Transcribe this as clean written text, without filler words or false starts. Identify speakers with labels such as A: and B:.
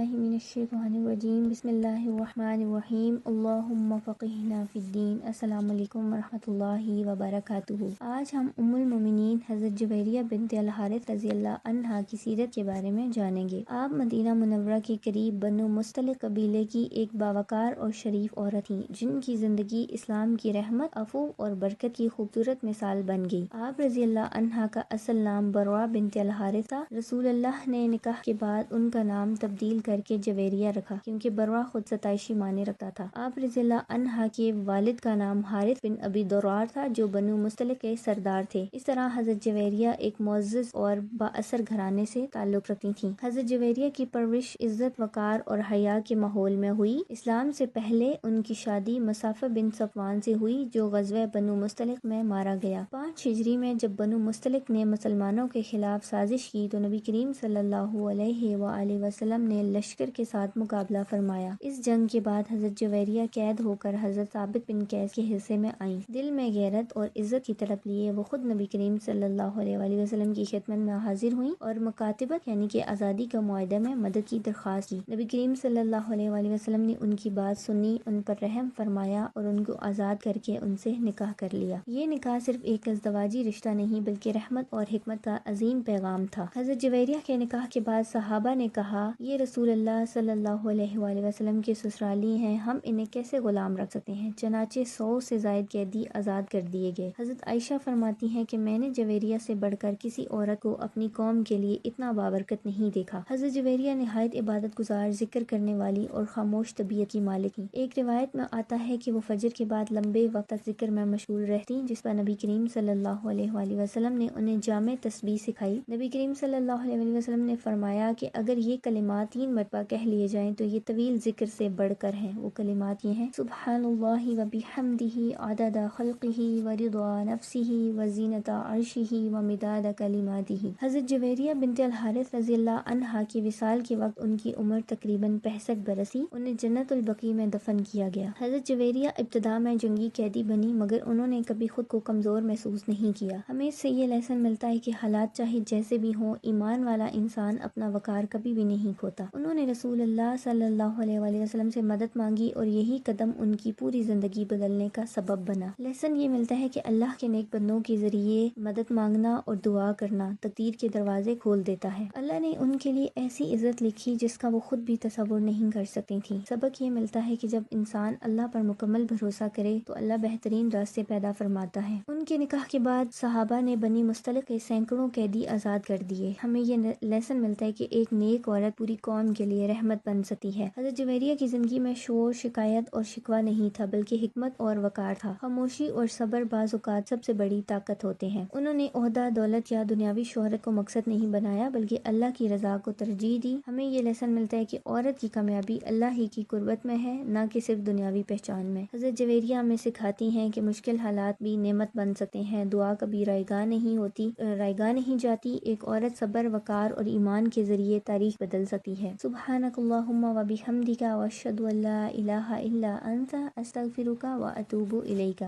A: باللہ من الشیطان الرجیم بسم اللہ الرحمن الرحیم اللہم فقہنا فی الدین۔ السلام علیکم ورحمۃ اللہ وبرکاتہ۔ آج ہم ام المومنین حضرت جویریہ بنت الحارث رضی اللہ عنہا کی سیرت کے بارے میں جانیں گے۔ آپ مدینہ منورہ کے قریب بنو مستلق قبیلے کی ایک باوقار اور شریف عورت تھیں جن کی زندگی اسلام کی رحمت، عفو اور برکت کی خوبصورت مثال بن گئی۔ آپ رضی اللہ عنہا کا اصل نام بروا بنت الحارث تھا۔ رسول اللہ نے نکاح کے بعد ان کا نام تبدیل کر کے جویریہ رکھا کیونکہ بروا خود ستائشی معنی رکھتا تھا۔ آپ رضی اللہ عنہا کے والد کا نام حارث بن ابی درار تھا جو بنو مستلق کے سردار تھے۔ اس طرح حضرت جویریہ ایک معزز اور با اثر گھرانے سے تعلق رکھتی تھیں۔ حضرت جویریہ کی پرورش عزت، وقار اور حیا کے ماحول میں ہوئی۔ اسلام سے پہلے ان کی شادی مصعفہ بن صفوان سے ہوئی جو غزوہ بنو مستلق میں مارا گیا۔ 5 ہجری میں جب بنو مستلق نے مسلمانوں کے خلاف سازش کی تو نبی کریم صلی اللہ علیہ وآلہ وسلم نے لشکر کے ساتھ مقابلہ فرمایا۔ اس جنگ کے بعد حضرت جویریہ قید ہو کر حضرت ثابت بن قیس کے حصے میں آئیں۔ دل میں غیرت اور عزت کی طلب لیے وہ خود نبی کریم صلی اللہ علیہ وآلہ وسلم کی خدمت میں حاضر ہوئیں اور مکاتبت یعنی کہ آزادی کا معاہدہ میں مدد کی درخواست کی۔ نبی کریم صلی اللہ علیہ وآلہ وسلم نے ان کی بات سنی، ان پر رحم فرمایا اور ان کو آزاد کر کے ان سے نکاح کر لیا۔ یہ نکاح صرف ایک ازدواجی رشتہ نہیں بلکہ رحمت اور حکمت کا عظیم پیغام تھا۔ حضرت جویریہ کے نکاح کے بعد صحابہ نے کہا، یہ رسول اللہ صلی اللہ علیہ وآلہ وسلم کے سسرالی ہیں، ہم انہیں کیسے غلام رکھ سکتے ہیں؟ چنانچہ 100 سے زائد قیدی آزاد کر دیے گئے۔ حضرت عائشہ فرماتی ہیں کہ میں نے جویریہ سے بڑھ کر کسی عورت کو اپنی قوم کے لیے اتنا بابرکت نہیں دیکھا۔ حضرت جویریہ نہایت عبادت گزار، ذکر کرنے والی اور خاموش طبیعت کی مالک تھیں۔ ایک روایت میں آتا ہے کہ وہ فجر کے بعد لمبے وقت تک ذکر میں مشغول رہتی جس پر نبی کریم صلی اللہ علیہ وآلہ وسلم نے انہیں جامع تسبیح سکھائی۔ نبی کریم صلی اللہ علیہ وآلہ وسلم نے فرمایا کہ اگر یہ کلمات 3 مرتبہ کہہ لیے جائیں تو یہ طویل ذکر سے بڑھ کر ہیں۔ وہ کلمات یہ ہیں: سبحان اللہ وبحمدہ عدد خلقہ ورضا نفسہ وزینۃ عرشہ ومداد کلماتہ۔ حضرت جویریہ بنت الحارث رضی اللہ عنہا کی وصال کے وقت ان کی عمر تقریباً 65 برس تھی۔ انہیں جنت البقیع میں دفن کیا گیا۔ حضرت جویریہ ابتدا میں جنگی قیدی بنی مگر انہوں نے کبھی خود کو کمزور محسوس نہیں کیا۔ ہمیں اس سے یہ لیسن ملتا ہے کہ حالات چاہے جیسے بھی ہوں، ایمان والا انسان اپنا وقار کبھی بھی نہیں کھوتا۔ انہوں نے رسول اللہ صلی اللہ علیہ وآلہ وسلم سے مدد مانگی اور یہی قدم ان کی پوری زندگی بدلنے کا سبب بنا۔ لیسن یہ ملتا ہے کہ اللہ کے نیک بندوں کے ذریعے مدد مانگنا اور دعا کرنا تقدیر کے دروازے کھول دیتا ہے۔ اللہ نے ان کے لیے ایسی عزت لکھی جس کا وہ خود بھی تصور نہیں کر سکتی تھیں۔ سبق یہ ملتا ہے کہ جب انسان اللہ پر مکمل بھروسہ کرے تو اللہ بہترین راستے پیدا فرماتا ہے۔ ان کے نکاح کے بعد صحابہ نے بنی مستلق کے سینکڑوں قیدی آزاد کر دیے۔ ہمیں یہ لیسن ملتا ہے کہ ایک نیک عورت پوری قوم کے لیے رحمت بن سکتی ہے۔ حضرت جویریہ کی زندگی میں شور، شکایت اور شکوہ نہیں تھا بلکہ حکمت اور وقار تھا۔ خاموشی اور صبر بعض اوقات سب سے بڑی طاقت ہوتے ہیں۔ انہوں نے عہدہ، دولت یا دنیاوی شہرت کو مقصد نہیں بنایا بلکہ اللہ کی رضا کو ترجیح دی۔ ہمیں یہ لیسن ملتا ہے کہ عورت کی کامیابی اللہ ہی کی قربت میں ہے، نہ کہ صرف دنیاوی پہچان میں۔ حضرت جویریہ ہمیں سکھاتی ہیں کہ مشکل حالات بھی نعمت بن سکتے ہیں، دعا کبھی رائیگاں نہیں جاتی، ایک عورت صبر، وقار اور ایمان کے ذریعے تاریخ بدل سکتی ہے۔ سبحانک اللہم وبحمدک واشہد ان لا الہ الا انت استغفرک واتوب الیک۔